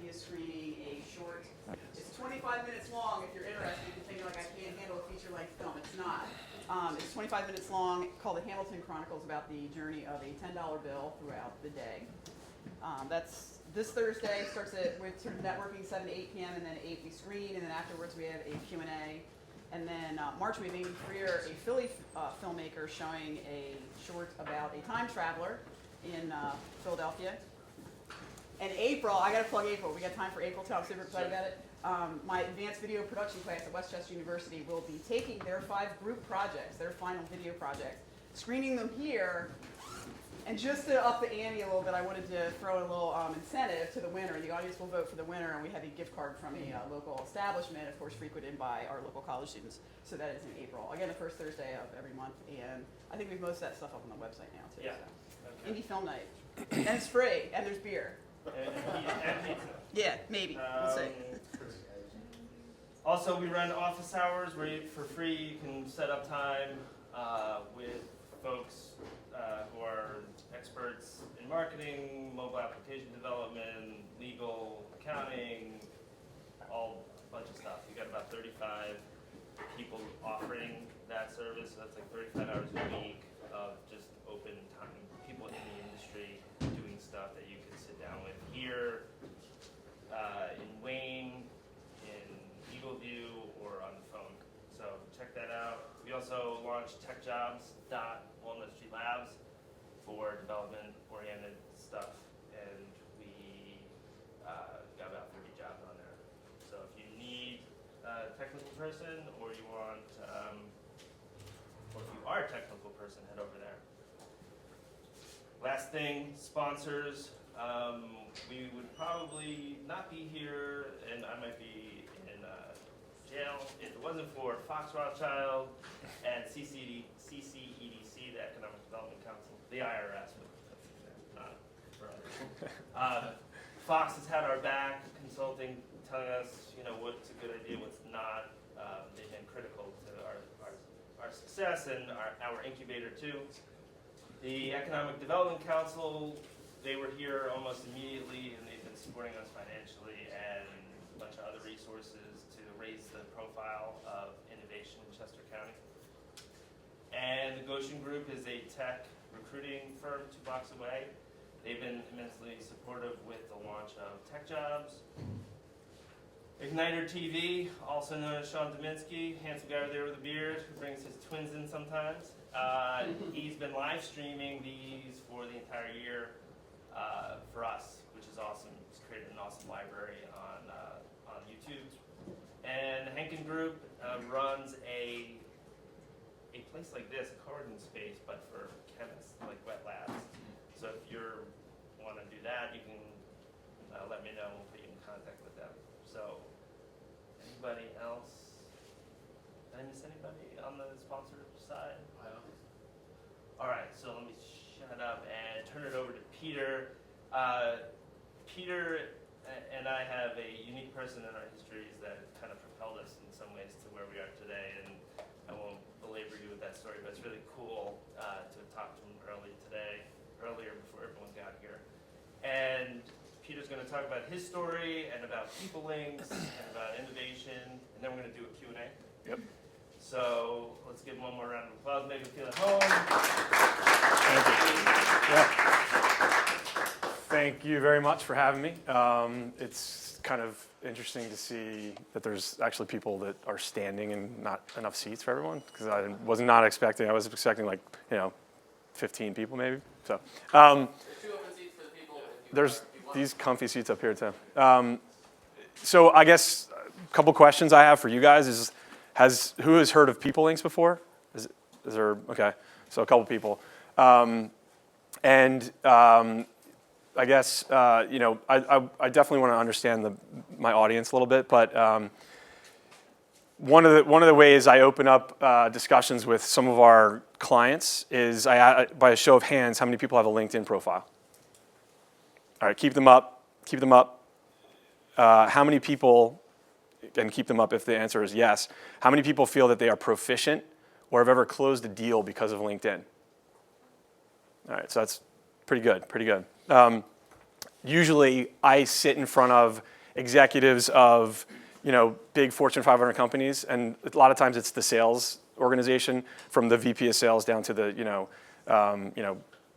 be screening a short. It's 25 minutes long. If you're interested, you can think like I can't handle a feature-length film. It's not. It's 25 minutes long, called the Hamilton Chronicles, about the journey of a $10 bill throughout the day. That's this Thursday. Starts with sort of networking 7 to 8 p.m. and then 8 we screen, and then afterwards we have a Q&A. And then March we have Amy Freer, a Philly filmmaker, showing a short about a time traveler in Philadelphia. And April, I got to plug April. We got time for April too. I'm super excited about it. My advanced video production class at Westchester University will be taking their 5 group projects, their final video projects, screening them here. And just to up the ante a little bit, I wanted to throw in a little incentive to the winner. The audience will vote for the winner, and we have a gift card from a local establishment, of course, frequented by our local college students. So that is in April. Again, the first Thursday of every month, and I think we've most of that stuff up on the website now, too. Yeah. So. Okay. Indie Film Night. And it's free, and there's beer. And pizza. Yeah, maybe. We'll see. Also, we run office hours where for free you can set up time with folks who are experts in marketing, mobile application development, legal, accounting, all bunch of stuff. We got about 35 people offering that service, so that's like 35 hours a week of just open time. People in the industry doing stuff that you can sit down with here, in Wayne, in Eagleview, or on the phone. So check that out. We also launched TechJobs.Walnut Street Labs for development-oriented stuff, and we got about 30 jobs on there. So if you need a technical person, or you want, or if you are a technical person, head over there. Last thing, sponsors. We would probably not be here, and I might be in jail if it wasn't for Fox Rothschild and CCEDC, the Economic Development Council, the IRS, but not for others. Fox has had our back, consulting, telling us, what's a good idea, what's not. They've been critical to our success and our incubator too. The Economic Development Council, they were here almost immediately, and they've been supporting us financially and a bunch of other resources to raise the profile of innovation in Chester County. And the Goshen Group is a tech recruiting firm 2 blocks away. They've been immensely supportive with the launch of TechJobs. Igniter TV, also known as Sean Dominski, handsome guy over there with a beard who brings his twins in sometimes. He's been live streaming these for the entire year for us, which is awesome. He's created an awesome library on YouTube. And Henkin Group runs a place like this, a co-working space, but for chemists, like wet labs. So if you want to do that, you can let me know and we'll put you in contact with them. So, anybody else? Did I miss anybody on the sponsor side? All right, so let me shut up and turn it over to Peter. Peter and I have a unique person in our histories that kind of propelled us in some ways to where we are today, and I won't belabor you with that story, but it's really cool to talk to him earlier before everyone got here. And Peter's going to talk about his story and about PeopleLinx and about innovation, and then we're going to do a Q&A. Yep. So let's give him one more round of applause, make him feel at home. Thank you. Yeah. Thank you very much for having me. It's kind of interesting to see that there's actually people that are standing and not enough seats for everyone, because I was not expecting. I was expecting 15 people maybe. So There's 2 open seats for the people. there's these comfy seats up here too. So I guess a couple questions I have for you guys is, who has heard of PeopleLinx before? Is there, okay, so a couple people. I guess, I definitely want to understand my audience a little bit, but one of the ways I open up discussions with some of our clients is by a show of hands, how many people have a LinkedIn profile? All right, keep them up. How many people, and keep them up if the answer is yes, how many people feel that they are proficient or have ever closed a deal because of LinkedIn? All right, so that's pretty good. Usually I sit in front of executives of, big Fortune 500 companies, and a lot of times it's the sales organization from the VP of sales down to the,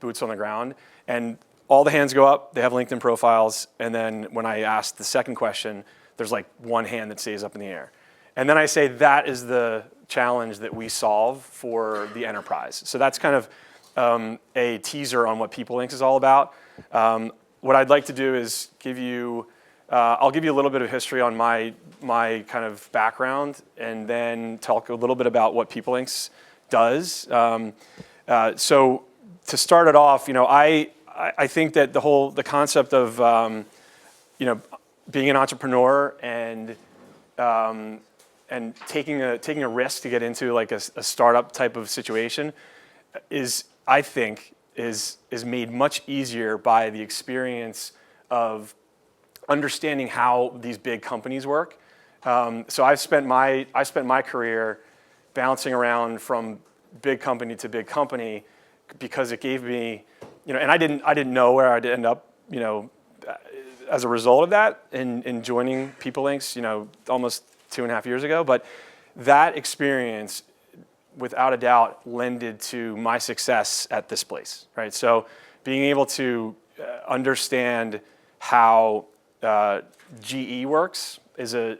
boots on the ground. And all the hands go up, they have LinkedIn profiles, and then when I ask the second question, there's like one hand that stays up in the air. And then I say that is the challenge that we solve for the enterprise. So that's kind of a teaser on what PeopleLinx is all about. What I'd like to do is I'll give you a little bit of history on my kind of background, and then talk a little bit about what PeopleLinx does. So to start it off, I think that the concept of being an entrepreneur and taking a risk to get into like a startup type of situation is made much easier by the experience of understanding how these big companies work. So I spent my career bouncing around from big company to big company because it gave me, and I didn't know where I'd end up, as a result of that in joining PeopleLinx, almost 2.5 years ago. But that experience, without a doubt, lended to my success at this place, right? So being able to understand how GE works is a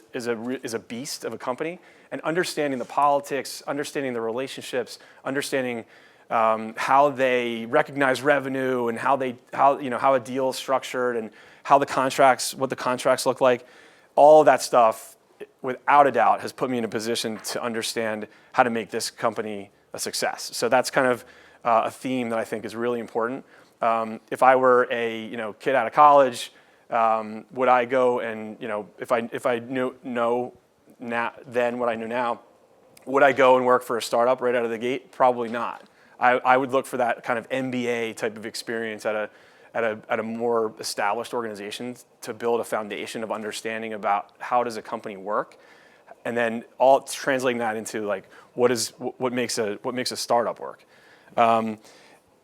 beast of a company, and understanding the politics, understanding the relationships, understanding how they recognize revenue, and how a deal is structured, and what the contracts look like, all of that stuff, without a doubt, has put me in a position to understand how to make this company a success. So that's kind of a theme that I think is really important. If I were a kid out of college, would I go and if I know now then what I know now, would I go and work for a startup right out of the gate? Probably not. I would look for that kind of MBA type of experience at a more established organization to build a foundation of understanding about how does a company work, and then all translating that into like what makes a startup work.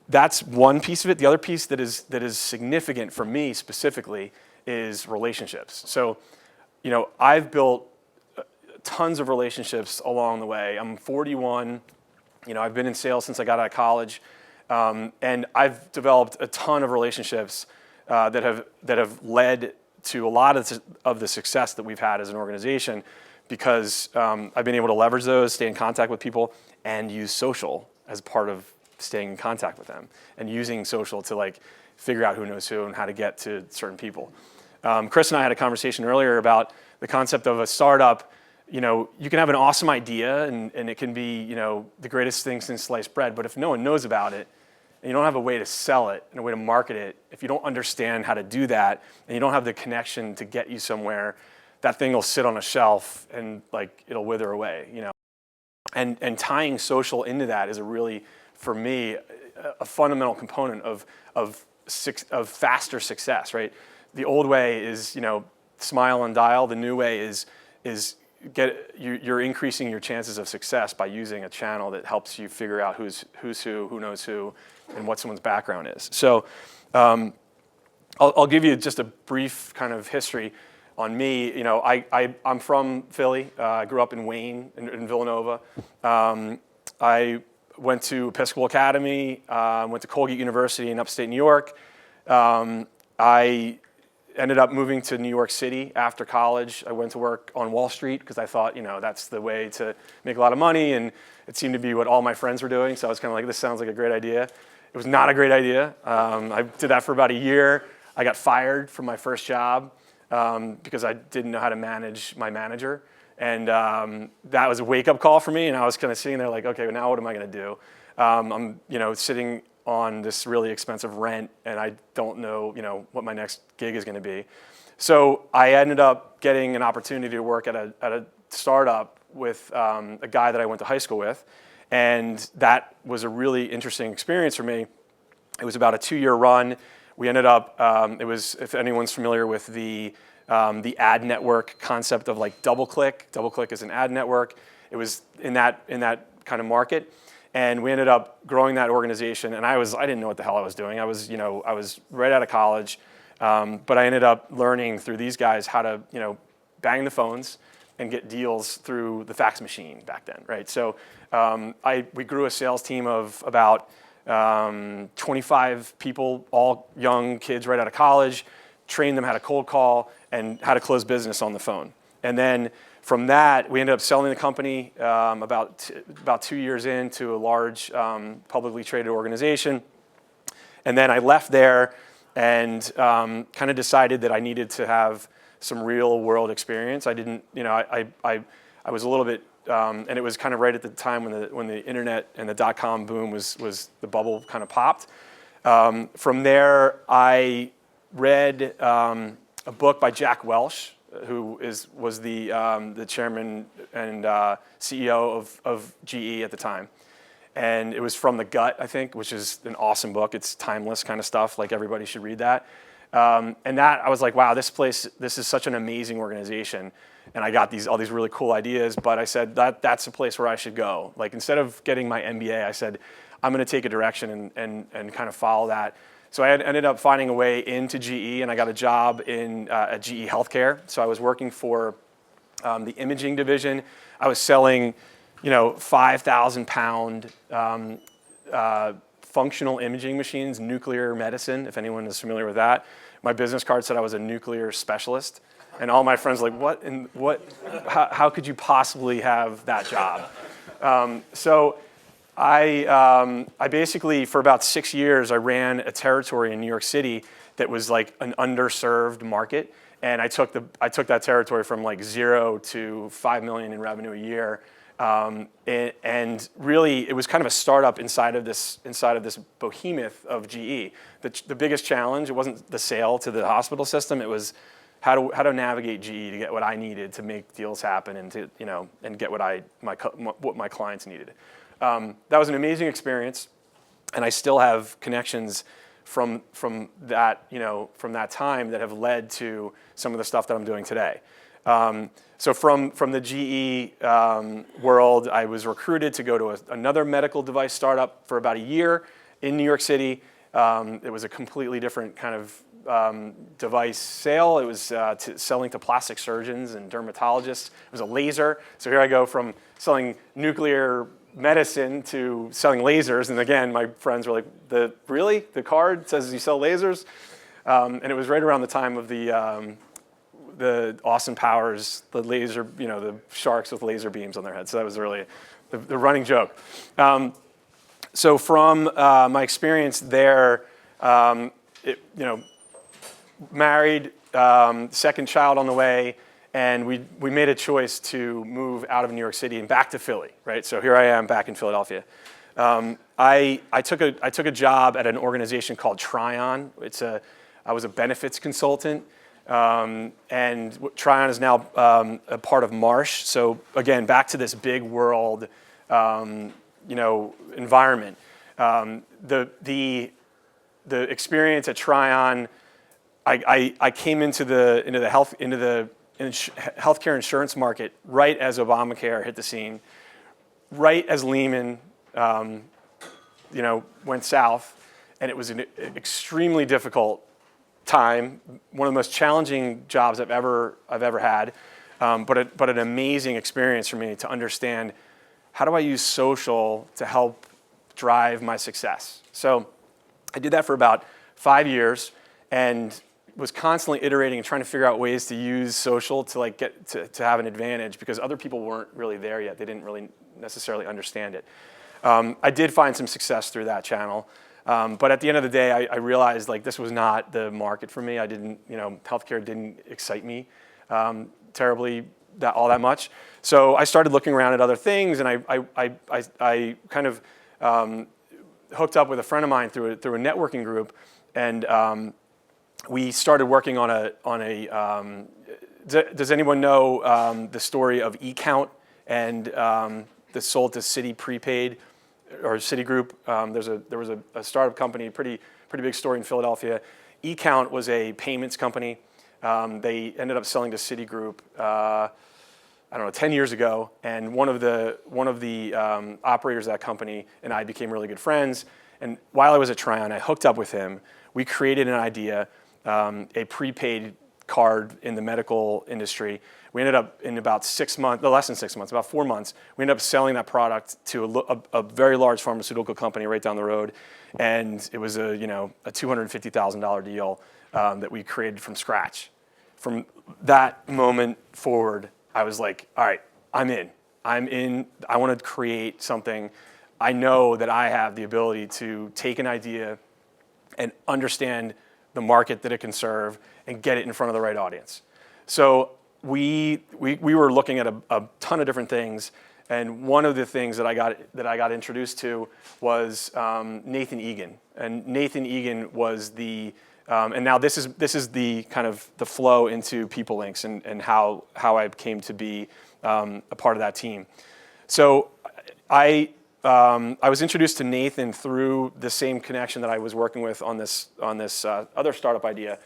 That's one piece of it. The other piece that is significant for me specifically is relationships. So, I've built tons of relationships along the way. I'm 41. I've been in sales since I got out of college, and I've developed a ton of relationships that have led to a lot of the success that we've had as an organization, because I've been able to leverage those, stay in contact with people, and use social as part of staying in contact with them, and using social to like figure out who knows who and how to get to certain people. Chris and I had a conversation earlier about the concept of a startup. You can have an awesome idea and it can be, the greatest thing since sliced bread, but if no one knows about it, and you don't have a way to sell it and a way to market it, if you don't understand how to do that, and you don't have the connection to get you somewhere, that thing will sit on a shelf and like it'll wither away, And tying social into that is for me, a fundamental component of faster success, right? The old way is, smile and dial. The new way is you're increasing your chances of success by using a channel that helps you figure out who's who knows who, and what someone's background is. So I'll give you just a brief kind of history on me. I'm from Philly. I grew up in Wayne, in Villanova. I went to Episcopal Academy, went to Colgate University in upstate New York. I ended up moving to New York City after college. I went to work on Wall Street because I thought, that's the way to make a lot of money, and it seemed to be what all my friends were doing. So I was kind of like, this sounds like a great idea. It was not a great idea. I did that for about a year. I got fired from my first job because I didn't know how to manage my manager. And that was a wake-up call for me, and I was kind of sitting there like, okay, now what am I going to do? I'm, sitting on this really expensive rent, and I don't know, what my next gig is going to be. So I ended up getting an opportunity to work at a startup with a guy that I went to high school with, and that was a really interesting experience for me. It was about a 2-year run. We ended up, if anyone's familiar with the ad network concept of like DoubleClick. DoubleClick is an ad network. It was in that kind of market, and we ended up growing that organization. And I didn't know what the hell I was doing. I was right out of college. But I ended up learning through these guys how to, bang the phones and get deals through the fax machine back then, right? So we grew a sales team of about 25 people, all young kids right out of college, trained them how to cold call and how to close business on the phone. And then from that, we ended up selling the company about 2 years into a large publicly traded organization. And then I left there and kind of decided that I needed to have some real world experience. I didn't, I was a little bit, and it was kind of right at the time when the internet and the dot-com boom was the bubble kind of popped. From there, I read a book by Jack Welch, who was the chairman and CEO of GE at the time. And it was From the Gut, I think, which is an awesome book. It's timeless kind of stuff. Like, everybody should read that. And that, I was like, wow, this is such an amazing organization. And I got all these really cool ideas. But I said, that's a place where I should go. Like, instead of getting my MBA, I said, I'm going to take a direction and kind of follow that. So I ended up finding a way into GE, and I got a job at GE Healthcare. So I was working for the imaging division. I was selling 5,000-pound functional imaging machines, nuclear medicine, if anyone is familiar with that. My business card said I was a nuclear specialist. And all my friends were like, how could you possibly have that job? So I basically, for about 6 years, I ran a territory in New York City that was like an underserved market. And I took that territory from like 0 to 5 million in revenue a year. And really, it was kind of a startup inside of this behemoth of GE. The biggest challenge, it wasn't the sale to the hospital system. It was how to navigate GE to get what I needed to make deals happen and to and get what my clients needed. That was an amazing experience, and I still have connections from that time that have led to some of the stuff that I'm doing today. So from the GE world, I was recruited to go to another medical device startup for about a year in New York City. It was a completely different kind of device sale. It was selling to plastic surgeons and dermatologists. It was a laser. So here I go from selling nuclear medicine to selling lasers. And again, my friends were like, really? The card says you sell lasers? And it was right around the time of the Austin Powers, the laser, the sharks with laser beams on their heads. So that was really the running joke. So from my experience there, married, second child on the way, and we made a choice to move out of New York City and back to Philly, right? So here I am back in Philadelphia. I took a job at an organization called Trion. I was a benefits consultant. And Trion is now a part of Marsh. So again, back to this big world, environment. The experience at Trion, I came into the healthcare insurance market right as Obamacare hit the scene, right as Lehman, went south, and it was an extremely difficult time, one of the most challenging jobs I've ever had, but an amazing experience for me to understand how do I use social to help drive my success. So I did that for about 5 years and was constantly iterating and trying to figure out ways to use social to get to have an advantage because other people weren't really there yet. They didn't really necessarily understand it. I did find some success through that channel. But at the end of the day, I realized this was not the market for me. Healthcare didn't excite me terribly all that much. So I started looking around at other things, and I kind of hooked up with a friend of mine through a networking group, and we started working on a. Does anyone know the story of eCount and the sold to Citi prepaid? Or Citigroup, there was a startup company, pretty big story in Philadelphia. eCount was a payments company. They ended up selling to Citigroup, 10 years ago. And one of the operators of that company and I became really good friends. And while I was at Trion, I hooked up with him. We created an idea a prepaid card in the medical industry. We ended up in about 6 months, less than 6 months, about 4 months, we ended up selling that product to a very large pharmaceutical company right down the road. And it was a $250,000 deal that we created from scratch. From that moment forward, I was like, all right, I'm in. I want to create something. I know that I have the ability to take an idea and understand the market that it can serve and get it in front of the right audience. So we were looking at a ton of different things, and one of the things that I got introduced to was Nathan Egan. And Nathan Egan was and now this is the kind of the flow into PeopleLinx and how I came to be a part of that team. So I was introduced to Nathan through the same connection that I was working with on this other startup idea.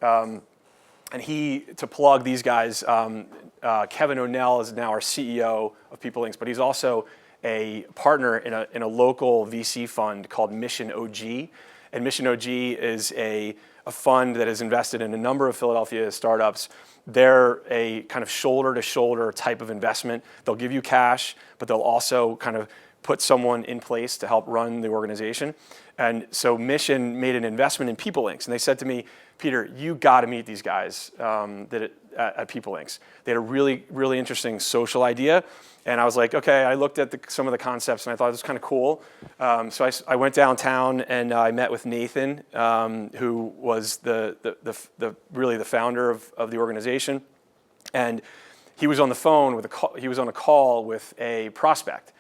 And to plug these guys, Kevin O'Neill is now our CEO of PeopleLinx, but he's also a partner in a local VC fund called Mission OG. And Mission OG is a fund that has invested in a number of Philadelphia startups. They're a kind of shoulder-to-shoulder type of investment. They'll give you cash, but they'll also kind of put someone in place to help run the organization. And so Mission made an investment in PeopleLinx, and they said to me, Peter, you got to meet these guys at PeopleLinx. They had a really, really interesting social idea. And I was like, okay, I looked at some of the concepts and I thought it was kind of cool. So I went downtown and I met with Nathan, who was really the founder of the organization. And he was on the phone he was on a call with a prospect.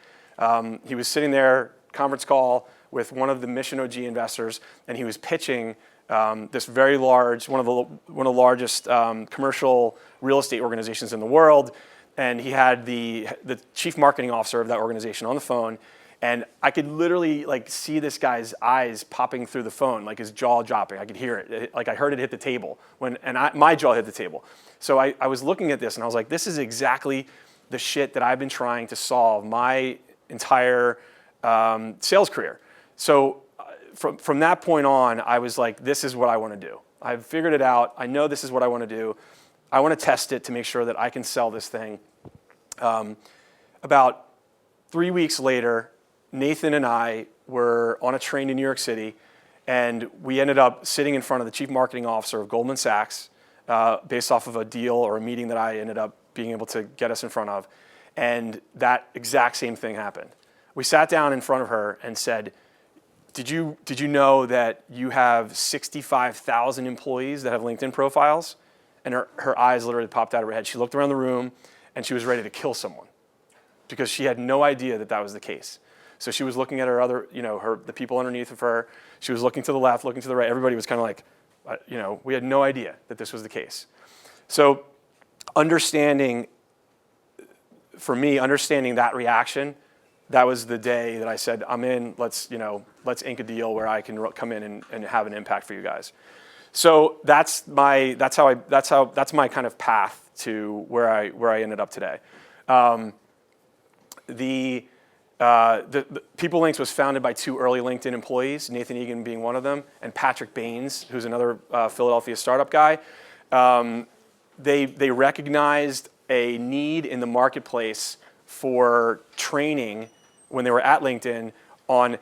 He was sitting there, conference call with one of the Mission OG investors, and he was pitching this very large, one of the largest commercial real estate organizations in the world. And he had the chief marketing officer of that organization on the phone, and I could literally see this guy's eyes popping through the phone, like his jaw dropping. I could hear it, like I heard it hit the table my jaw hit the table. So I was looking at this and I was like, this is exactly the shit that I've been trying to solve my entire sales career. So from that point on, I was like, this is what I want to do. I've figured it out. I know this is what I want to do. I want to test it to make sure that I can sell this thing. About 3 weeks later, Nathan and I were on a train to New York City, and we ended up sitting in front of the chief marketing officer of Goldman Sachs based off of a deal or a meeting that I ended up being able to get us in front of. And that exact same thing happened. We sat down in front of her and said, did you know that you have 65,000 employees that have LinkedIn profiles? And her eyes literally popped out of her head. She looked around the room, and she was ready to kill someone because she had no idea that was the case. So she was looking at the people underneath of her. She was looking to the left, looking to the right. Everybody was kind of like, we had no idea that this was the case. So understanding that reaction, that was the day that I said, I'm in, let's ink a deal where I can come in and have an impact for you guys. So that's my kind of path to where I ended up today. The PeopleLinx was founded by 2 early LinkedIn employees, Nathan Egan being one of them, and Patrick Baines, who's another Philadelphia startup guy. They recognized a need in the marketplace for training when they were at LinkedIn on,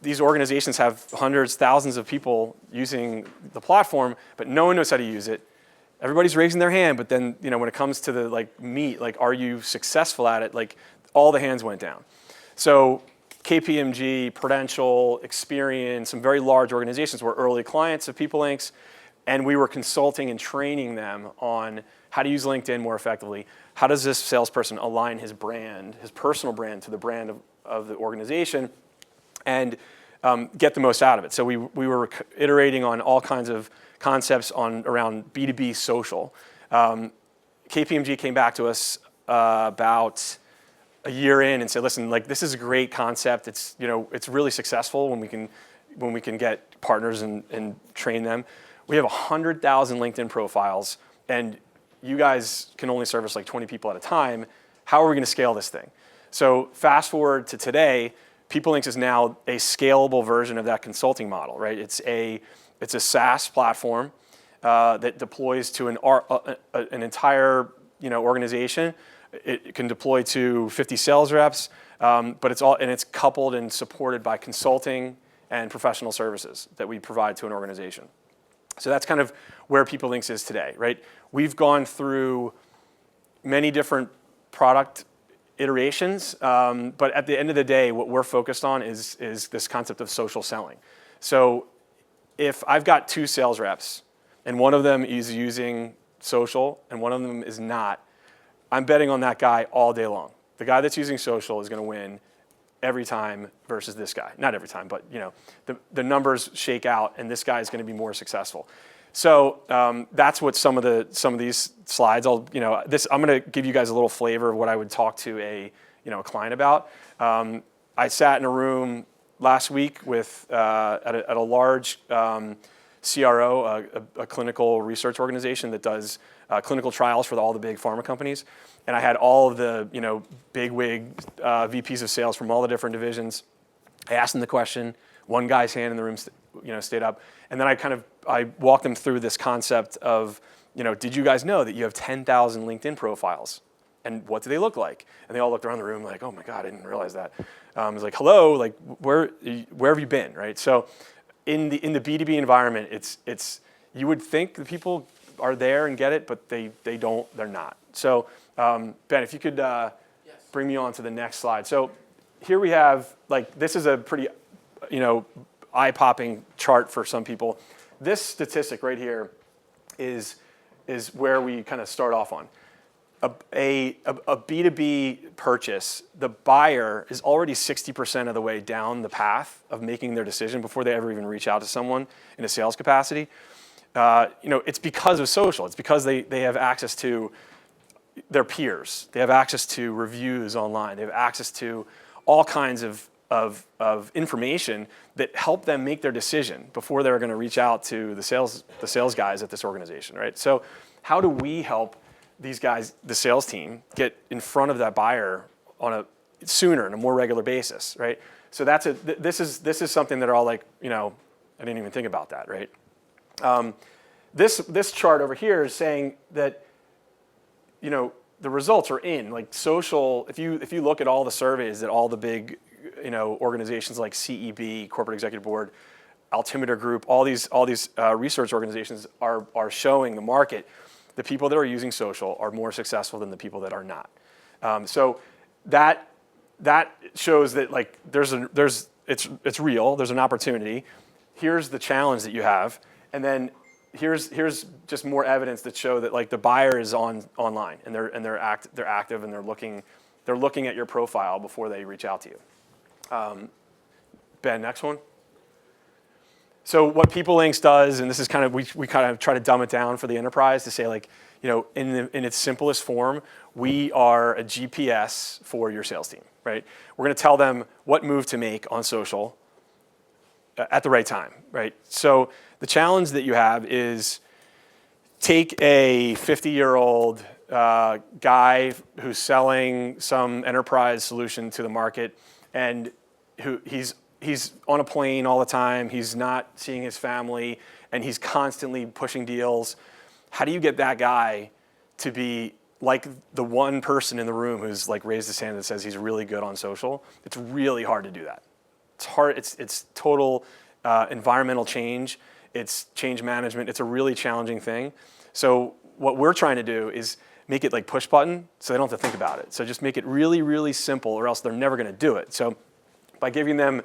these organizations have hundreds, thousands of people using the platform, but no one knows how to use it. Everybody's raising their hand, but then, when it comes to the meat, are you successful at it? All the hands went down. So KPMG, Prudential, Experian, some very large organizations were early clients of PeopleLinx, and we were consulting and training them on how to use LinkedIn more effectively. How does this salesperson align his brand, his personal brand, to the brand of the organization, and get the most out of it? So we were iterating on all kinds of concepts around B2B social. KPMG came back to us about a year in and said, listen, this is a great concept. It's really successful when we can get partners and train them. We have 100,000 LinkedIn profiles, and you guys can only service 20 people at a time. How are we going to scale this thing? So fast forward to today, PeopleLinx is now a scalable version of that consulting model, right? It's It's a SaaS platform that deploys to an entire organization. It can deploy to 50 sales reps, but it's coupled and supported by consulting and professional services that we provide to an organization. So that's kind of where PeopleLinx is today, right? We've gone through many different product iterations, but at the end of the day, what we're focused on is this concept of social selling. So if I've got 2 sales reps and one of them is using social and one of them is not, I'm betting on that guy all day long. The guy that's using social is going to win every time versus this guy. Not every time, but the numbers shake out, and this guy is going to be more successful. So that's what some of these slides. I'm going to give you guys a little flavor of what I would talk to a client about. I sat in a room last week with at a large CRO, a clinical research organization that does clinical trials for all the big pharma companies. And I had all of the bigwig VPs of sales from all the different divisions. I asked them the question. One guy's hand in the room stayed up. And then I walked them through this concept of, did you guys know that you have 10,000 LinkedIn profiles? And what do they look like? And they all looked around the room like, oh my God, I didn't realize that. I was like, hello, like where have you been, right? So in the B2B environment, it's you would think the people are there and get it, but they're not. So Ben, if you could bring me on to the next slide. So here we have, this is a pretty, eye-popping chart for some people. This statistic right here is where we kind of start off on. A B2B purchase, the buyer is already 60% of the way down the path of making their decision before they ever even reach out to someone in a sales capacity. It's because of social. It's because they have access to their peers. They have access to reviews online. They have access to all kinds of information that help them make their decision before they're going to reach out to the sales guys at this organization, right? So how do we help these guys, the sales team, get in front of that buyer sooner on a more regular basis, right? So this is something that are all like, I didn't even think about that, right? This chart over here is saying that, the results are in, like social. If you look at all the surveys that all the big, organizations like CEB, Corporate Executive Board, Altimeter Group, all these research organizations are showing the market, the people that are using social are more successful than the people that are not. So that shows that it's real. There's an opportunity. Here's the challenge that you have, and then here's just more evidence that show that the buyer is online and they're active and they're looking at your profile before they reach out to you. Ben, next one. So what PeopleLinx does, and this is we kind of try to dumb it down for the enterprise to say in its simplest form, we are a GPS for your sales team, right? We're going to tell them what move to make on social at the right time, right? So the challenge that you have is take a 50-year-old guy who's selling some enterprise solution to the market, and he's on a plane all the time, he's not seeing his family, and he's constantly pushing deals. How do you get that guy to be like the one person in the room who's raised his hand that says he's really good on social? It's really hard to do that. It's hard. It's total environmental change. It's change management. It's a really challenging thing. So what we're trying to do is make it push button so they don't have to think about it. So just make it really, really simple, or else they're never going to do it. So by giving them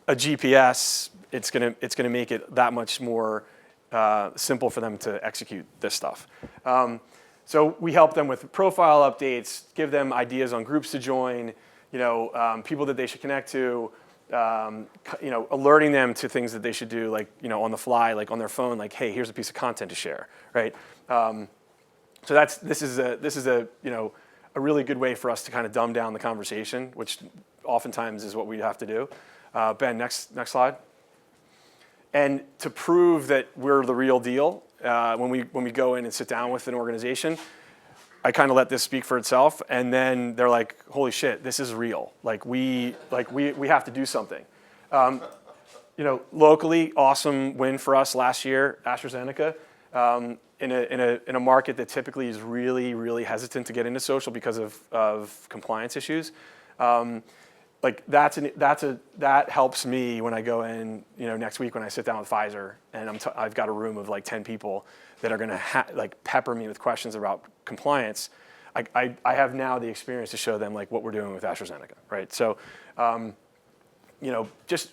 a GPS, it's gonna make it that much more simple for them to execute this stuff. So we help them with profile updates, give them ideas on groups to join, people that they should connect to, alerting them to things that they should do, on the fly, on their phone, hey, here's a piece of content to share, right? So this is a really good way for us to kind of dumb down the conversation, which oftentimes is what we have to do. Ben, next slide. And to prove that we're the real deal, when we go in and sit down with an organization, I kind of let this speak for itself, and then they're like, "Holy shit, this is real! We have to do something." locally, awesome win for us last year, AstraZeneca, in a market that typically is really, really hesitant to get into social because of compliance issues. Like that helps me when I go in, next week when I sit down with Pfizer and I've got a room of like 10 people that are going to like pepper me with questions about compliance. I have now the experience to show them like what we're doing with AstraZeneca, right? So, just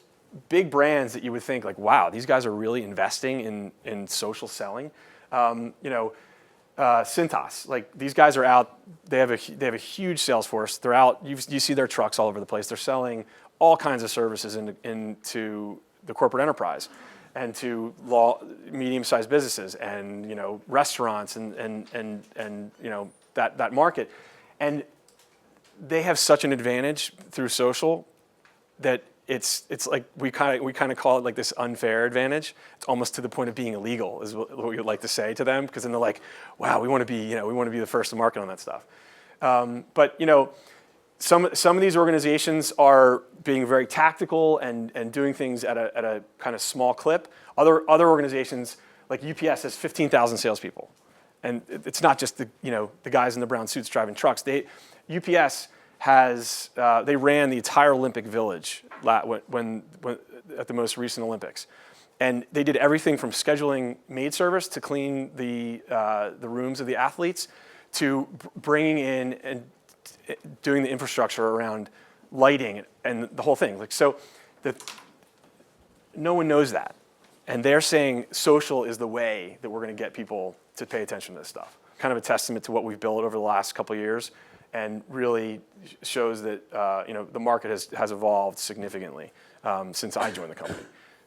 big brands that you would think like, wow, these guys are really investing in social selling. Cintas, like these guys are out. They have a huge sales force. They're out. You see their trucks all over the place. They're selling all kinds of services into the corporate enterprise, and to medium-sized businesses, and restaurants, and that market, and they have such an advantage through social that it's like we kind of call it like this unfair advantage. It's almost to the point of being illegal, is what we would like to say to them, because then they're like, wow, we want to be the first to market on that stuff. But some of these organizations are being very tactical and doing things at a kind of small clip. Other organizations like UPS has 15,000 salespeople, and it's not just the guys in the brown suits driving trucks. UPS has they ran the entire Olympic Village when at the most recent Olympics, and they did everything from scheduling maid service to clean the rooms of the athletes, to bringing in and doing the infrastructure around lighting and the whole thing. Like, so no one knows that, and they're saying social is the way that we're going to get people to pay attention to this stuff. Kind of a testament to what we've built over the last couple of years, and really shows that the market has evolved significantly since I joined the company.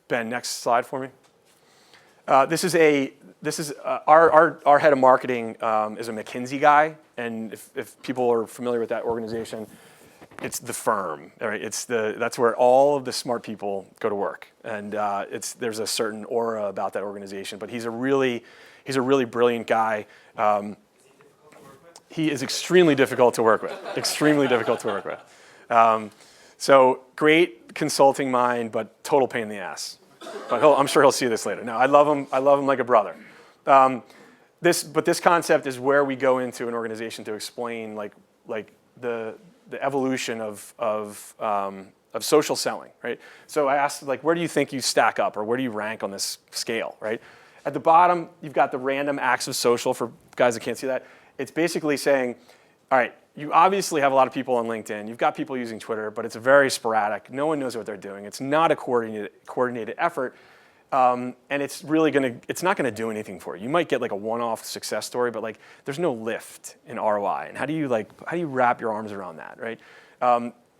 Ben, next slide for me. This is our head of marketing is a McKinsey guy, and if people are familiar with that organization, it's the firm, right? That's where all of the smart people go to work, and there's a certain aura about that organization. But he's a really brilliant guy. He is extremely difficult to work with. Extremely difficult to work with. So great consulting mind, but total pain in the ass. But I'm sure he'll see this later. No, I love him. I love him like a brother. This concept is where we go into an organization to explain like the evolution of social selling, right? So I asked, like, where do you think you stack up, or where do you rank on this scale, right? At the bottom, you've got the random acts of social. For guys that can't see that, it's basically saying, all right, you obviously have a lot of people on LinkedIn. You've got people using Twitter, but it's very sporadic. No one knows what they're doing. It's not a coordinated effort, and it's not gonna do anything for you. You might get like a one-off success story, but like there's no lift in ROI. And how do you wrap your arms around that, right?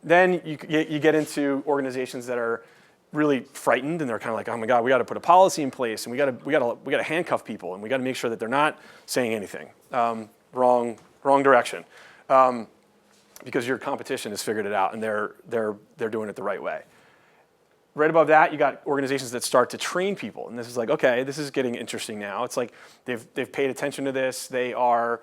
Then you get into organizations that are really frightened, and they're kind of like, oh my God, we got to put a policy in place, and we got to handcuff people, and we got to make sure that they're not saying anything. Wrong direction, because your competition has figured it out, and they're doing it the right way. Right above that, you got organizations that start to train people, and this is like, okay, this is getting interesting now. It's like they've paid attention to this. They are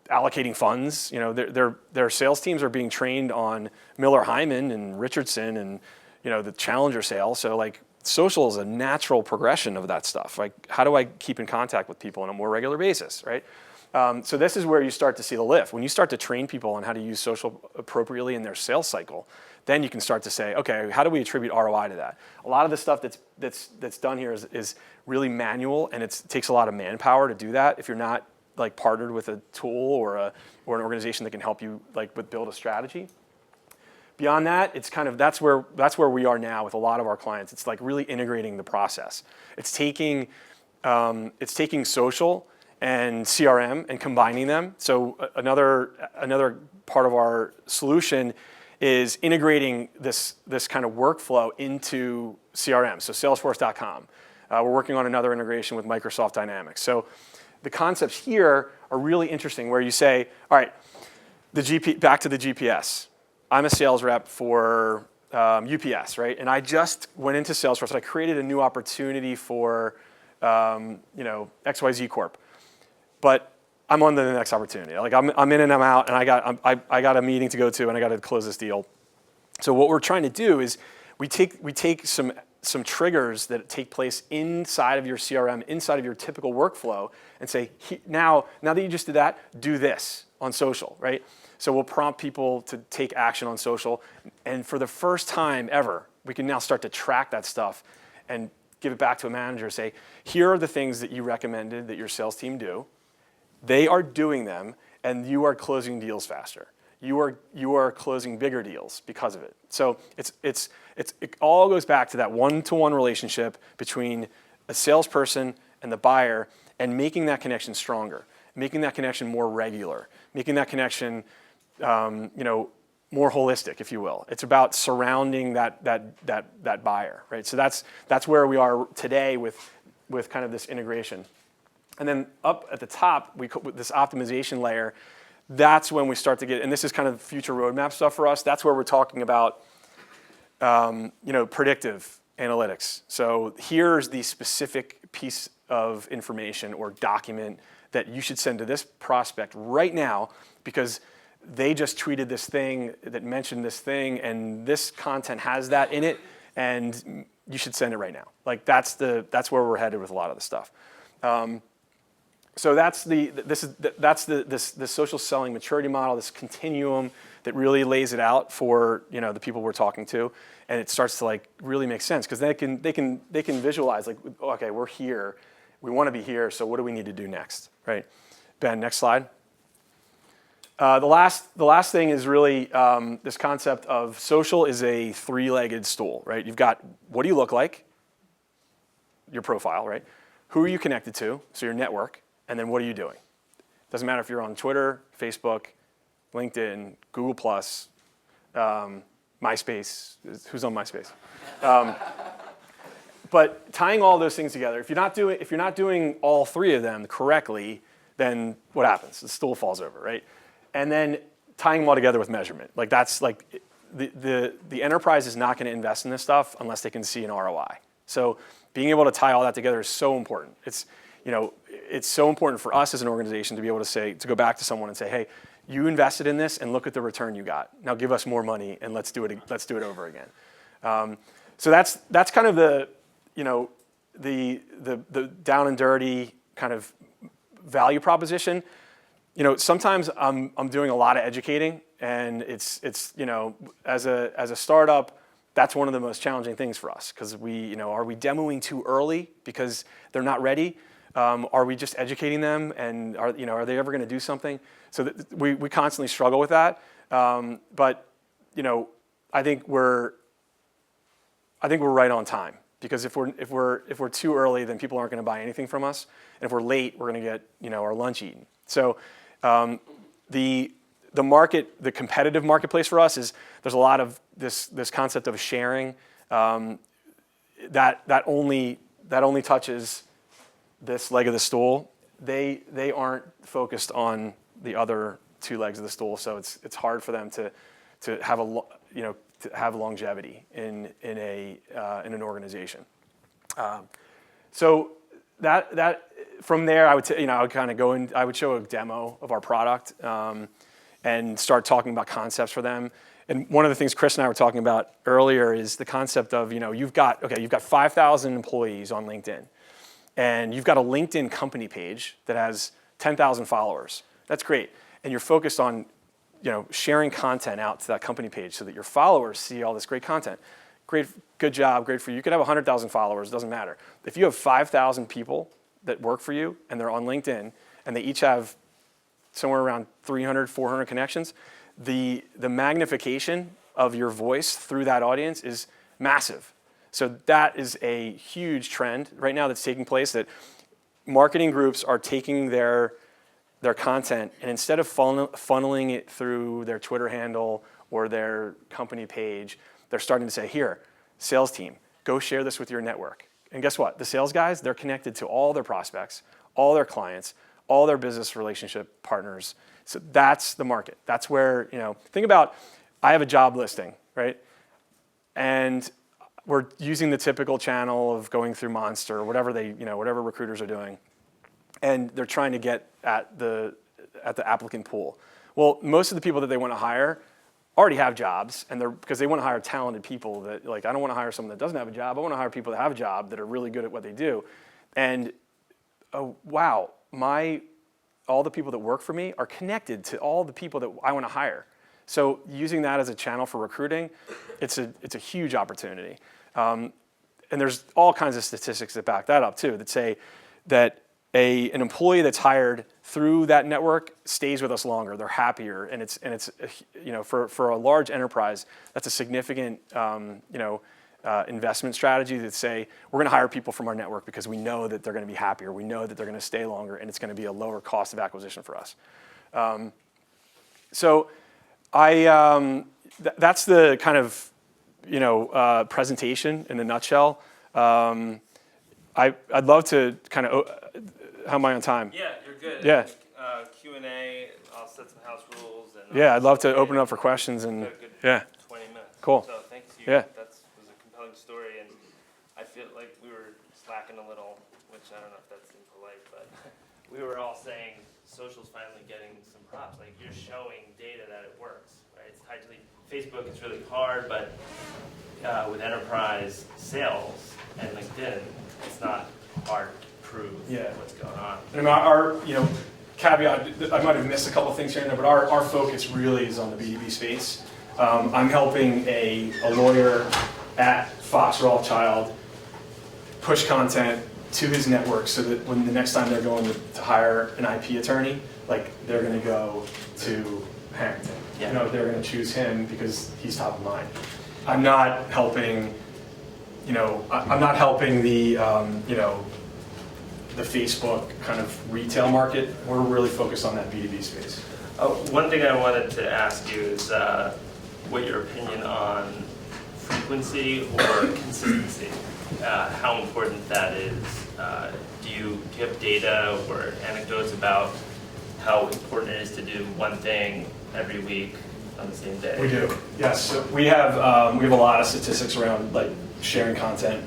allocating funds. Their sales teams are being trained on Miller Hyman and Richardson and the Challenger sale. So like social is a natural progression of that stuff. Like, how do I keep in contact with people on a more regular basis, right? So this is where you start to see the lift. When you start to train people on how to use social appropriately in their sales cycle, then you can start to say, okay, how do we attribute ROI to that? A lot of the stuff that's done here is really manual, and it takes a lot of manpower to do that if you're not like partnered with a tool or an organization that can help you build a strategy. Beyond that, it's kind of that's where we are now with a lot of our clients. It's like really integrating the process. It's taking social and CRM and combining them. So another part of our solution is integrating this kind of workflow into CRM. So Salesforce.com. We're working on another integration with Microsoft Dynamics. So the concepts here are really interesting, where you say, all right, back to the GPS. I'm a sales rep for UPS, right? And I just went into Salesforce. I created a new opportunity for XYZ Corp. But I'm on to the next opportunity. Like I'm in and I'm out, and I got a meeting to go to, and I got to close this deal. So what we're trying to do is we take some triggers that take place inside of your CRM, inside of your typical workflow, and say, now that you just did that, do this on social, right? So we'll prompt people to take action on social, and for the first time ever, we can now start to track that stuff and give it back to a manager, say, here are the things that you recommended that your sales team do. They are doing them, and you are closing deals faster. You are closing bigger deals because of it. So it all goes back to that one-to-one relationship between a salesperson and the buyer, and making that connection stronger, making that connection more regular, making that connection more holistic, if you will. It's about surrounding that buyer, right? So that's where we are today with kind of this integration. And then up at the top, with this optimization layer, that's when we start to get, and this is kind of future roadmap stuff for us. That's where we're talking about, predictive analytics. So here's the specific piece of information or document that you should send to this prospect right now, because they just tweeted this thing that mentioned this thing, and this content has that in it, and you should send it right now. Like that's where we're headed with a lot of the stuff. So that's the social selling maturity model, this continuum that really lays it out for the people we're talking to, and it starts to like really make sense, because they can visualize like, okay, we're here, we want to be here, so what do we need to do next, right? Ben, next slide. The last thing is really this concept of social is a three-legged stool, right? You've got what do you look like, your profile, right? Who are you connected to, so your network. And then what are you doing? Doesn't matter if you're on Twitter, Facebook, LinkedIn, Google+, MySpace. Who's on MySpace? But tying all those things together, if you're not doing all three of them correctly, then what happens? The stool falls over, right? And then tying them all together with measurement. Like that's like the enterprise is not going to invest in this stuff unless they can see an ROI. So being able to tie all that together is so important. It's so important for us as an organization to be able to go back to someone and say, hey, you invested in this and look at the return you got. Now give us more money and let's do it over again. So that's kind of the down and dirty kind of value proposition. Sometimes I'm doing a lot of educating, and it's as a startup, that's one of the most challenging things for us, because are we demoing too early because they're not ready? Are we just educating them, and are they ever going to do something? So we constantly struggle with that. But I think we're right on time, because if we're too early, then people aren't going to buy anything from us, and if we're late, we're going to get our lunch eaten. So the competitive marketplace for us is there's a lot of this concept of sharing that only touches this leg of the stool. They aren't focused on the other two legs of the stool, so it's hard for them to have longevity in an organization. So that from there, I would kind of go in. I would show a demo of our product and start talking about concepts for them. And one of the things Chris and I were talking about earlier is the concept of you've got 5,000 employees on LinkedIn, and you've got a LinkedIn company page that has 10,000 followers. That's great, and you're focused on sharing content out to that company page so that your followers see all this great content. Great, good job, great for you. You could have 100,000 followers, doesn't matter. If you have 5,000 people that work for you and they're on LinkedIn and they each have somewhere around 300, 400 connections, the magnification of your voice through that audience is massive. So that is a huge trend right now that's taking place, that marketing groups are taking their content, and instead of funneling it through their Twitter handle or their company page, they're starting to say, here, sales team, go share this with your network. And guess what? The sales guys, they're connected to all their prospects, all their clients, all their business relationship partners. So that's the market. That's where, think about, I have a job listing, right? And we're using the typical channel of going through Monster or whatever whatever recruiters are doing. And they're trying to get at the applicant pool. Well, most of the people that they want to hire already have jobs, and because they want to hire talented people that, like, I don't want to hire someone that doesn't have a job. I want to hire people that have a job that are really good at what they do. And wow, all the people that work for me are connected to all the people that I want to hire. So using that as a channel for recruiting, it's a huge opportunity. And there's all kinds of statistics that back that up too, that say that an employee that's hired through that network stays with us longer. They're happier, and it's you know, for a large enterprise, that's a significant investment strategy that say we're going to hire people from our network because we know that they're going to be happier, we know that they're going to stay longer, and it's going to be a lower cost of acquisition for us. So that's the kind of presentation in a nutshell. I'd love to kind of. How am I on time? Yeah, you're good. Yeah. Q&A, I'll set some house rules. And Yeah, I'd love to open it up for questions and yeah. 20 minutes. Cool. So thanks to you. Yeah. That was a compelling story, and I feel like we were slacking a little, which I don't know if that's impolite, but we were all saying social's finally getting some props. Like, you're showing data that it works, right? It's tied to Facebook. It's really hard, but with enterprise sales and LinkedIn, it's not hard to prove what's going on. And our caveat, I might have missed a couple things here and there, but our focus really is on the B2B space. I'm helping a lawyer at Fox Rothschild push content to his network so that when the next time they're going to hire an IP attorney, like, they're going to go to Harrington. Yeah. They're going to choose him because he's top of mind. I'm not helping, I'm not helping the Facebook kind of retail market. We're really focused on that B2B space. One thing I wanted to ask you is what your opinion on frequency or consistency, how important that is. Do you have data or anecdotes about how important it is to do one thing every week on the same day? We do, yes. So we have a lot of statistics around, like, sharing content.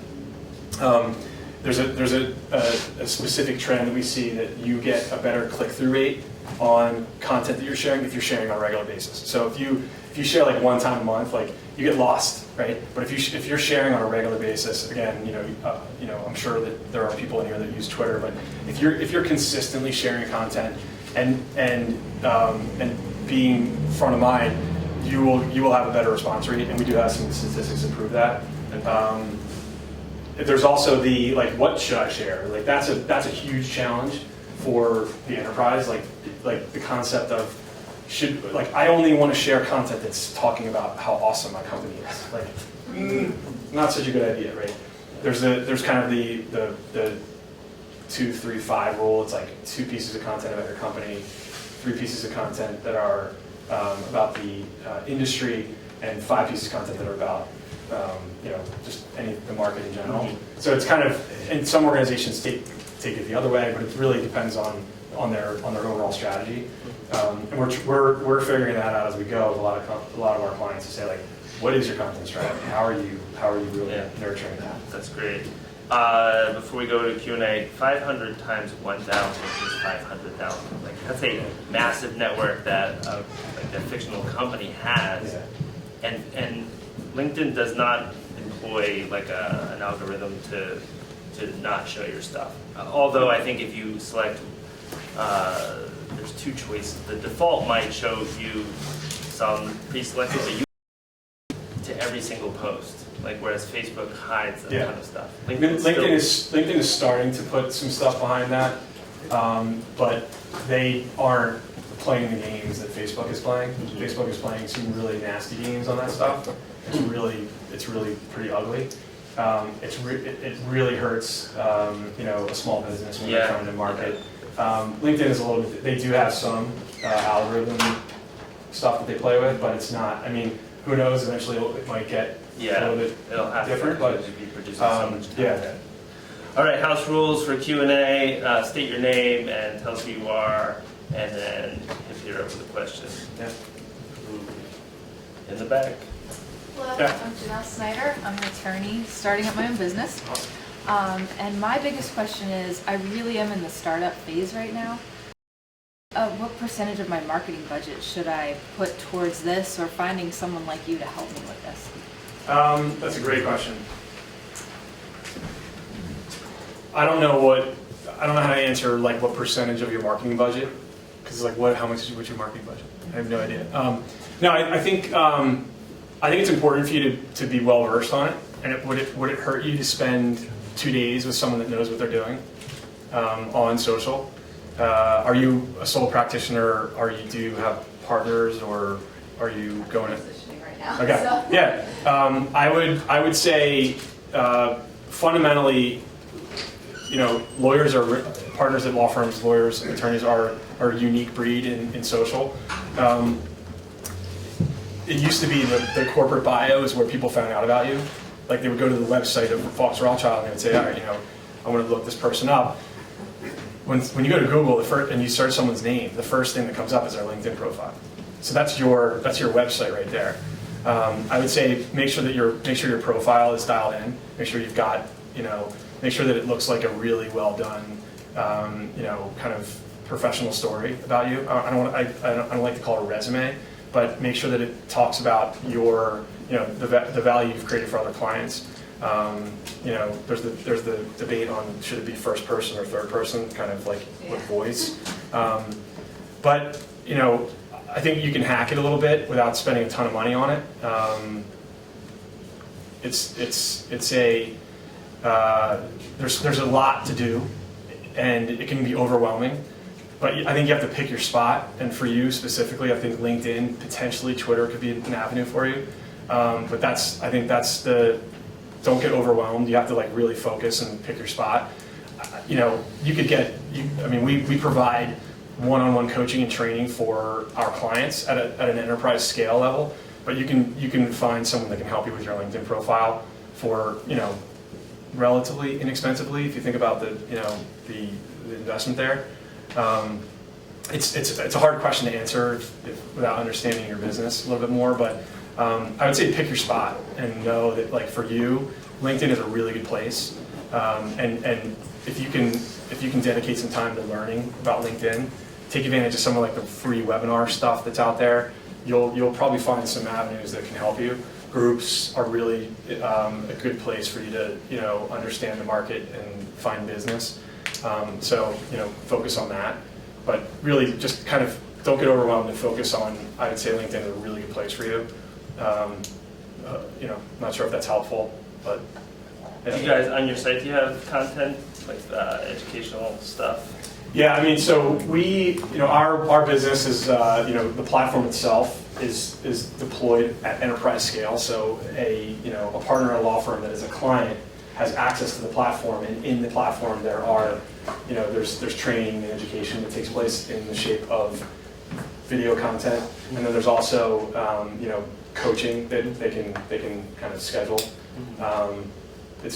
There's a specific trend that we see that you get a better click-through rate on content that you're sharing if you're sharing on a regular basis. So if you share like one time a month, like, you get lost, right? But if you're sharing on a regular basis, again, I'm sure that there are people in here that use Twitter, but if you're consistently sharing content and being front of mind, you will have a better response rate, and we do have some statistics that prove that. There's also the, like, what should I share? Like, that's a huge challenge for the enterprise. Like the concept of I only want to share content that's talking about how awesome my company is. Like, not such a good idea, right? There's kind of the 2, 3, 5 rule. It's like 2 pieces of content about your company, 3 pieces of content that are about the industry, and 5 pieces of content that are about just the market in general. So it's kind of, and some organizations take it the other way, but it really depends on their overall strategy. And we're figuring that out as we go with a lot of our clients to say, like, what is your content strategy? How are you really nurturing that? That's great. Before we go to Q&A, 500 times 1,000 is 500,000. Like, that's a massive network that a fictional company has, and LinkedIn does not employ like an algorithm to not show your stuff. Although I think if you select, there's 2 choices. The default might show you some pre-selected, but you to every single post. Like, whereas Facebook hides a ton of stuff. LinkedIn is starting to put some stuff behind that, but they aren't playing the games that Facebook is playing. Facebook is playing some really nasty games on that stuff. It's really pretty ugly. It really hurts a small business when they're trying to market. LinkedIn is a little bit. They do have some algorithm stuff that they play with, but it's not. I mean, who knows? Eventually, it might get a little bit different. But be producing so much content. All right, house rules for Q&A. State your name and tell us who you are, and then hit Peter up with a question. Yeah. In the back. Hello, Yeah. I'm Janelle Snyder. I'm an attorney starting up my own business. And my biggest question is, I really am in the startup phase right now. What percentage of my marketing budget should I put towards this or finding someone like you to help me with this? That's a great question. I don't know how to answer like what percentage of your marketing budget, because like how much is your marketing budget? I have no idea. No, I think it's important for you to be well versed on it. And would it hurt you to spend 2 days with someone that knows what they're doing on social? Are you a sole practitioner? Do you have partners, or are you going to? Right now. Okay. So. Yeah. I would say fundamentally, lawyers are partners at law firms. Lawyers and attorneys are a unique breed in social. It used to be the corporate bio is where people found out about you. Like they would go to the website of Fox Rothschild and they would say, all right, I want to look this person up. When you go to Google and you search someone's name, the first thing that comes up is their LinkedIn profile. So that's your website right there. I would say make sure your profile is dialed in. Make sure you've got make sure that it looks like a really well done kind of professional story about you. I don't like to call it a resume, but make sure that it talks about your the value you've created for other clients. There's the debate on should it be first person or third person, kind of like with voice. But I think you can hack it a little bit without spending a ton of money on it. There's a lot to do, and it can be overwhelming. But I think you have to pick your spot. And for you specifically, I think LinkedIn, potentially Twitter could be an avenue for you. But I think that's don't get overwhelmed. You have to like really focus and pick your spot. You could we provide one-on-one coaching and training for our clients at an enterprise scale level. But you can find someone that can help you with your LinkedIn profile for relatively inexpensively if you think about the investment there. It's a hard question to answer without understanding your business a little bit more, but I would say pick your spot and know that like for you, LinkedIn is a really good place. And if you can dedicate some time to learning about LinkedIn, take advantage of some of like the free webinar stuff that's out there. You'll probably find some avenues that can help you. Groups are really a good place for you to understand the market and find business. So focus on that, but really just kind of don't get overwhelmed and focus on. I would say LinkedIn is a really good place for you. Not sure if that's helpful, but yeah. You guys on your site, do you have content like educational stuff? Yeah, so we, our business is, the platform itself is deployed at enterprise scale. So a partner at a law firm that is a client has access to the platform, and in the platform there are, there's training and education that takes place in the shape of video content, and then there's also, coaching that they can kind of schedule. We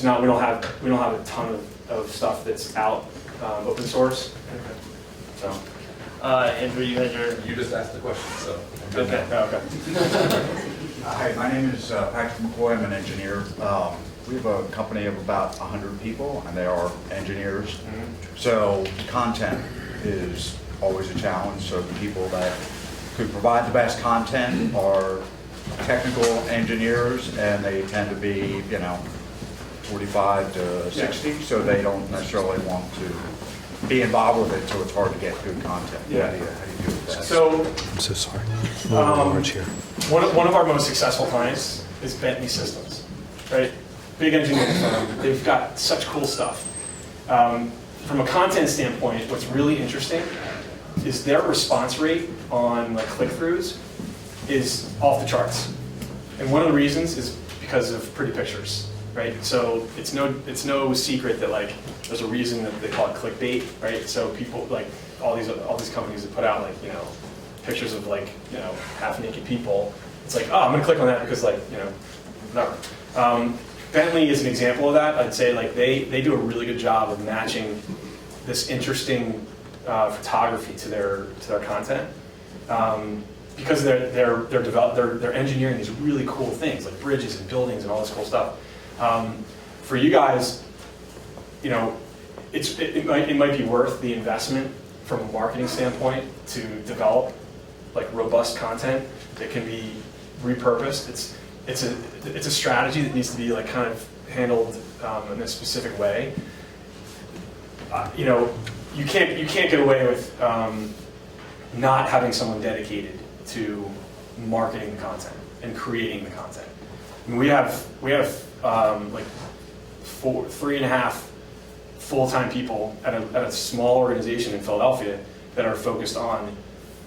don't have a ton of stuff that's out open source. So, Andrew, you had your. You just asked the question, so. Okay. Hi, my name is Patrick McCoy. I'm an engineer. We have a company of about 100 people, and they are engineers. So content is always a challenge. So the people that could provide the best content are technical engineers, and they tend to be, 45 to 60, so they don't necessarily want to be involved with it, so it's hard to get good content. Yeah. How do you do with that? So I'm so sorry. Brokerage here. one of our most successful clients is Bentley Systems, right? Big engineering firm. They've got such cool stuff. From a content standpoint, what's really interesting is their response rate on like click-throughs is off the charts. And one of the reasons is because of pretty pictures, right? So it's no secret that like there's a reason that they call it clickbait, right? So people like all these companies that put out like pictures of like half naked people. It's like, oh, I'm gonna click on that because like whatever. Bentley is an example of that. I'd say like they do a really good job of matching this interesting photography to their content. Because they're engineering these really cool things like bridges and buildings and all this cool stuff. For you guys, it might be worth the investment from a marketing standpoint to develop like robust content that can be repurposed. It's a strategy that needs to be like kind of handled in a specific way. You know, you can't get away with not having someone dedicated to marketing the content and creating the content. I mean, we have like 3.5 full-time people at a small organization in Philadelphia that are focused on,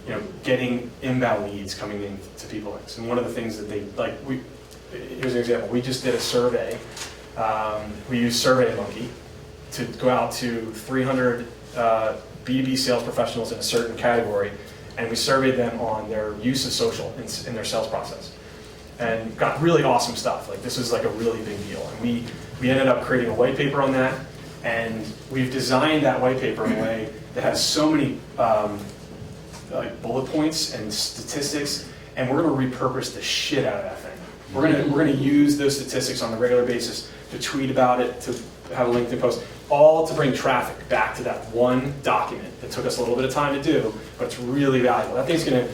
you know, getting inbound leads coming in to PeopleLinx. And one of the things that they like, here's an example. We just did a survey. We used SurveyMonkey to go out to 300 B2B sales professionals in a certain category, and we surveyed them on their use of social in their sales process, and got really awesome stuff. Like, this is like a really big deal, and we ended up creating a white paper on that, and we've designed that white paper in a way that has so many like bullet points and statistics, and we're going to repurpose the shit out of that thing. We're going to use those statistics on a regular basis to tweet about it, to have a LinkedIn post, all to bring traffic back to that one document that took us a little bit of time to do, but it's really valuable. That thing's gonna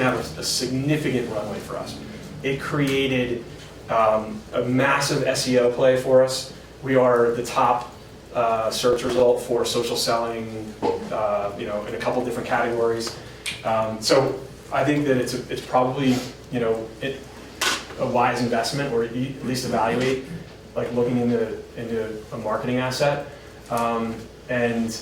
have a significant runway for us. It created a massive SEO play for us. We are the top search result for social selling, you know, in a couple different categories. So I think that it's probably, you know, a wise investment, or at least evaluate, like looking into a marketing asset, and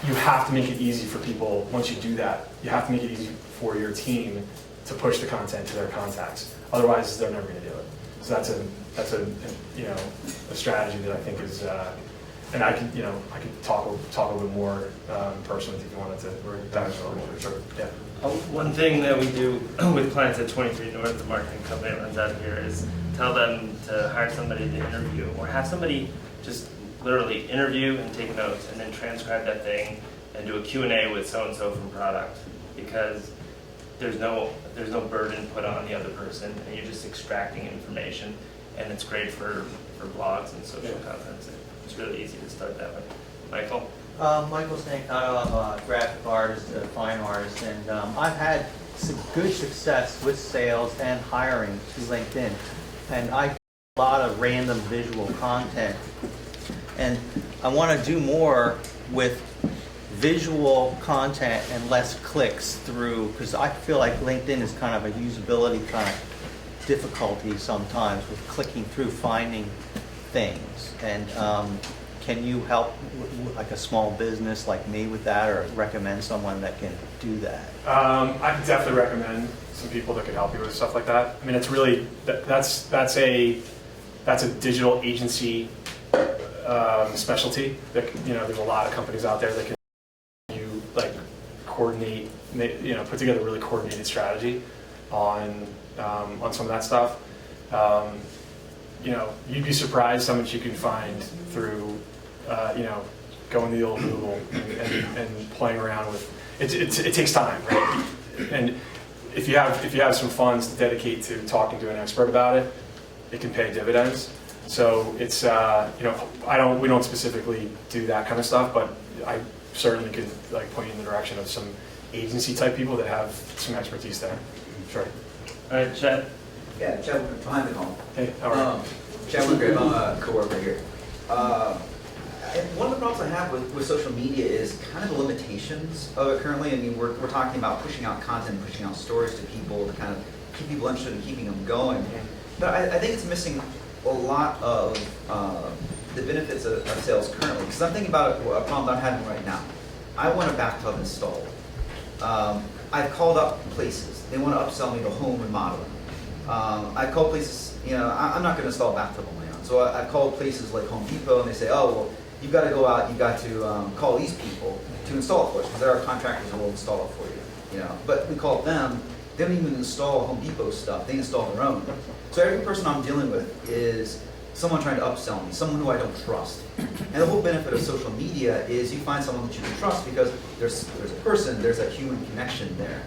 you have to make it easy for people. Once you do that, you have to make it easy for your team to push the content to their contacts. Otherwise, they're never going to do it. So that's a you know, a strategy that I think is, and I could talk a little bit more personally if you wanted to. Dive a little more. Sure. Yeah. One thing that we do with clients at 23 North, the marketing company that runs out of here, is tell them to hire somebody to interview, or have somebody just literally interview and take notes, and then transcribe that thing and do a Q&A with so-and-so from product, because there's no burden put on the other person, and you're just extracting information, and it's great for blogs and social content. So it's really easy to start that way. Michael? Michael Stancato, I'm a graphic artist, a fine artist, and I've had some good success with sales and hiring through LinkedIn. And I do a lot of random visual content. And I want to do more with visual content and less clicks through, because I feel like LinkedIn is kind of a usability kind of difficulty sometimes with clicking through, finding things. And can you help like a small business like me with that, or recommend someone that can do that? I could definitely recommend some people that could help you with stuff like that. I mean, it's really that's a digital agency specialty. That, you know, there's a lot of companies out there that can you like coordinate, you know, put together a really coordinated strategy on some of that stuff. You know, you'd be surprised how much you can find through, you know, going to the old Google and playing around with. It takes time, right? And if you have some funds to dedicate to talking to an expert about it, it can pay dividends. So it's you know, we don't specifically do that kind of stuff, but I certainly could like point you in the direction of some agency type people that have some expertise there. Sure. All right, Chad. Yeah, Chad behind the column. Hey, how are you? Chad Woodgrave, I'm a coworker here. One of the problems I have with social media is kind of the limitations of it currently. I mean, we're talking about pushing out content, pushing out stories to people to kind of keep people interested and keeping them going. But I think it's missing a lot of the benefits of sales currently. Because I'm thinking about a problem I'm having right now. I want a bathtub installed. I've called up places. They want to upsell me to home remodeling. I've called places, you know, I'm not going to install a bathtub on my own. So I've called places like Home Depot, and they say, oh, well, you've got to go out, you've got to call these people to install it for us, because there are contractors who will install it for you. You know, but we call them, they don't even install Home Depot stuff, they install their own. So every person I'm dealing with is someone trying to upsell me, someone who I don't trust. And the whole benefit of social media is you find someone that you can trust, because there's a person, there's a human connection there.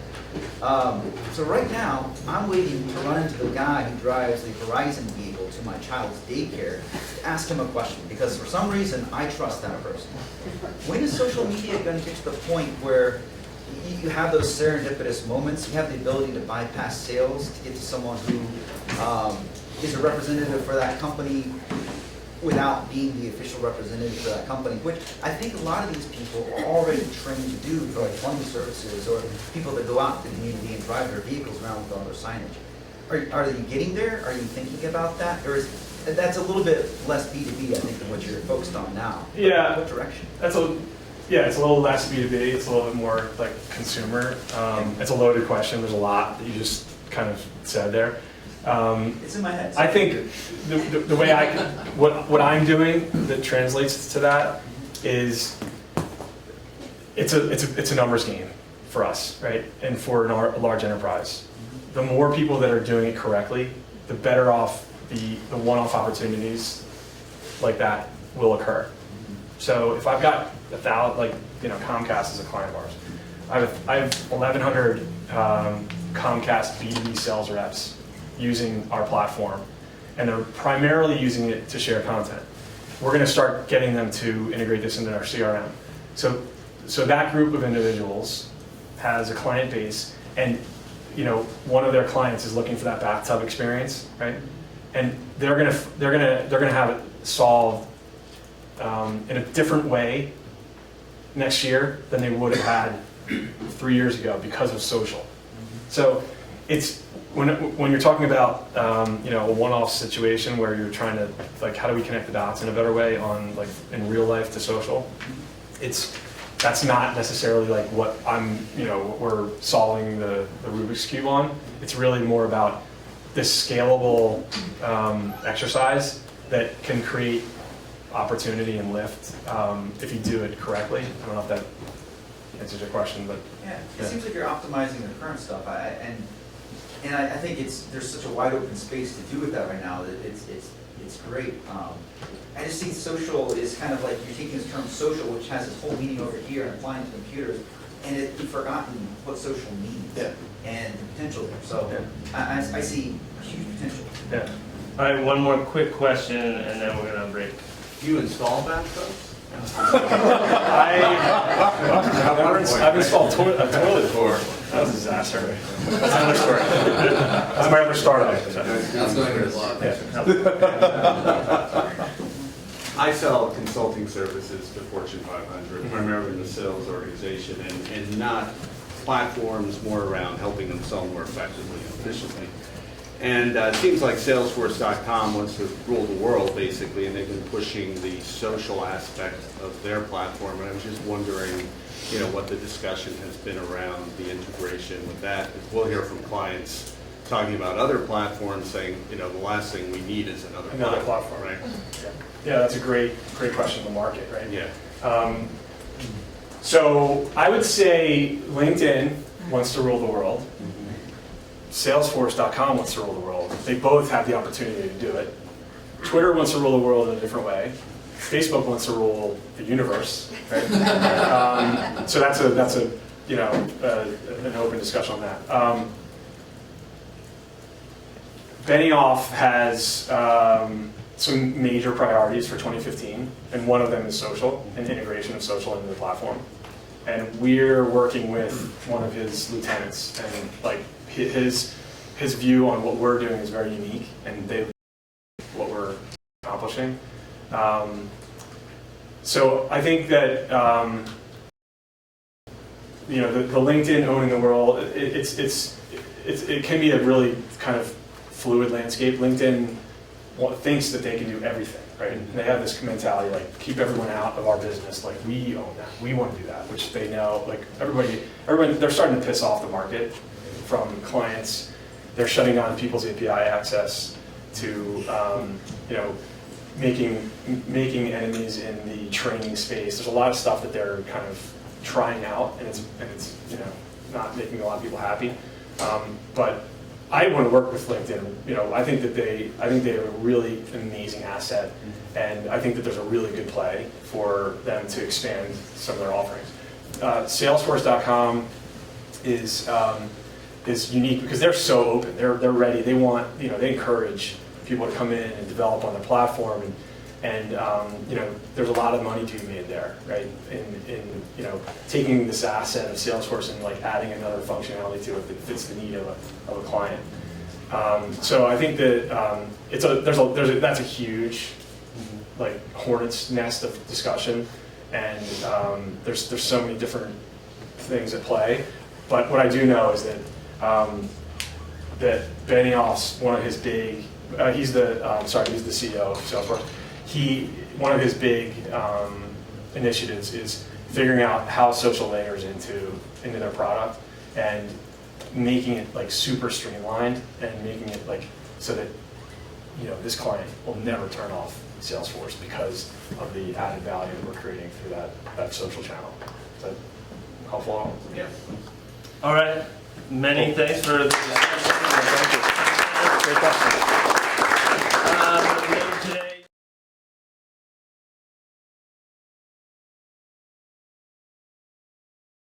So right now, I'm waiting to run into the guy who drives the Verizon vehicle to my child's daycare to ask him a question, because for some reason, I trust that person. When is social media going to get to the point where you have those serendipitous moments, you have the ability to bypass sales to get to someone who is a representative for that company without being the official representative for that company, which I think a lot of these people are already trained to do for like plumbing services or people that go out to the community and drive their vehicles around with all their signage. Are you getting there? Are you thinking about that? Or is that's a little bit less B2B, I think, than what you're focused on now? Yeah. What direction? It's a little less B2B. It's a little bit more like consumer. It's a loaded question. There's a lot that you just kind of said there. It's in my head. I think the way what I'm doing that translates to that is it's a numbers game for us, right? And for a large enterprise. The more people that are doing it correctly, the better off the one-off opportunities like that will occur. So if I've got 1,000, like Comcast is a client of ours, I have 1,100 Comcast B2B sales reps using our platform, and they're primarily using it to share content. We're going to start getting them to integrate this into our CRM. So that group of individuals has a client base, and one of their clients is looking for that bathtub experience, right? And they're gonna have it solved in a different way next year than they would have had 3 years ago because of social. So it's when you're talking about a one-off situation where you're trying to like how do we connect the dots in a better way on like in real life to social, that's not necessarily like what what we're solving the Rubik's Cube on. It's really more about this scalable exercise that can create opportunity and lift if you do it correctly. I don't know if that answers your question, but yeah, it seems like you're optimizing the current stuff, and I think there's such a wide open space to do with that right now that it's great. I just think social is kind of like you're taking this term social, which has its whole meaning over here and applying to computers, and you've forgotten what social means and the potential there. So I see huge potential. Yeah. All right, one more quick question, and then we're gonna break. You install bathtubs? I've installed a toilet before. That was a disaster. That's another story. That's my other startup. That's going to be a lot. I sell consulting services to Fortune 500, primarily in the sales organization, and not platforms, more around helping them sell more effectively and efficiently. And it seems like Salesforce.com wants to rule the world, basically, and they've been pushing the social aspect of their platform. And I was just wondering, what the discussion has been around the integration with that. We'll hear from clients talking about other platforms, saying, the last thing we need is another platform, right? Yeah, that's a great question in the market, right? Yeah. So I would say LinkedIn wants to rule the world. Salesforce.com wants to rule the world. They both have the opportunity to do it. Twitter wants to rule the world in a different way. Facebook wants to rule the universe, right? So that's an open discussion on that. Benioff has some major priorities for 2015, and one of them is social and integration of social into the platform. And we're working with one of his lieutenants, and like his view on what we're doing is very unique, and what we're accomplishing. So I think that the LinkedIn owning the world, it can be a really kind of fluid landscape. LinkedIn thinks that they can do everything, right? And they have this mentality like keep everyone out of our business, like we own that, we want to do that, which they know. Like everybody, they're starting to piss off the market from clients. They're shutting down people's API access to making enemies in the training space. There's a lot of stuff that they're kind of trying out, and it's not making a lot of people happy. But I want to work with LinkedIn. I think they have a really amazing asset, and I think that there's a really good play for them to expand some of their offerings. Salesforce.com is unique because they're so open. They're ready. They want they encourage people to come in and develop on the platform, and you know, there's a lot of money to be made there, right? In you know, taking this asset of Salesforce and like adding another functionality to it that fits the need of a client. So I think that that's a huge like hornet's nest of discussion, and there's so many different things at play. But what I do know is that that Benioff's one of his big he's the CEO of Salesforce. One of his big initiatives is figuring out how social layers into their product and making it like super streamlined and making it like so that, you know, this client will never turn off Salesforce because of the added value that we're creating through that social channel. Is that helpful? Yeah. All right. Many thanks for the discussion. Thank you. Great question. Today